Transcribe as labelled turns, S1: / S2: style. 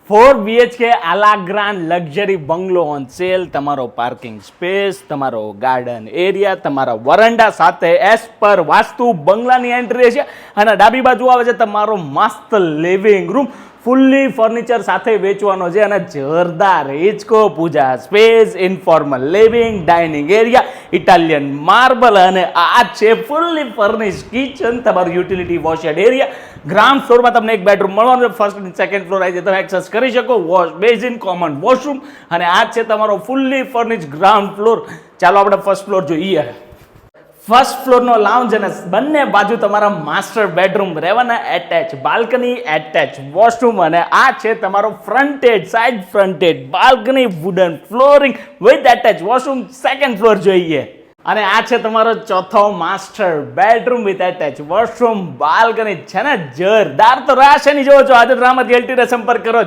S1: 4 BHK Ala grand luxury bungalow on cell. તમારો parking space, તમારો garden area, તમારા વરંડા સાથે એસ પર વાસ્તુ બંગલાની એન્ટ્રી છે. અને ડાબી બાજુ આવે છે તમારો મસ્ત લિવિંગ રૂમ, ફૂલ્લી ફર્નિચર સાથે વેચવાનો છે. અને જોરદાર હિચકો puja space, informal living, dining area, Italian marble અને આ છે ફૂલ્લી ફર્નિશ કિચન, તમારું યુટિલિટી વોશેડ એરિયા. ગ્રાઉન્ડ ફ્લોરમાં તમને એક બેડરૂમ મળવાનું છે. ફર્સ્ટ અને સેકન્ડ ફ્લોર આવી તમે એક્સેસ કરી શકો. વોશ બેઝિન, કોમન વોશરૂમ અને આ છે તમારો ફૂલ્લી ફર્નિશ ગ્રાઉન્ડ ફ્લોર. ચાલો આપણે ફર્સ્ટ ફ્લોર જોઈએ. ફર્સ્ટ ફ્લોરનો લાઉન્જ અને બંને બાજુ તમારા માસ્ટર બેડરૂમ રહેવાના, એટેચ બાલ્કની, એટેચ વોશરૂમ અને આ છે તમારો frontage, side frontage balcony, wooden flooring with attach washroom. Second floor જોઈએ અને આ છે તમારો ચોથો master bedroom with attach washroom, balcony. છે ને જોરદાર? તો રાશિની જોવો છો આજે ડ્રામાથી એલટીને સંપર્ક કરો.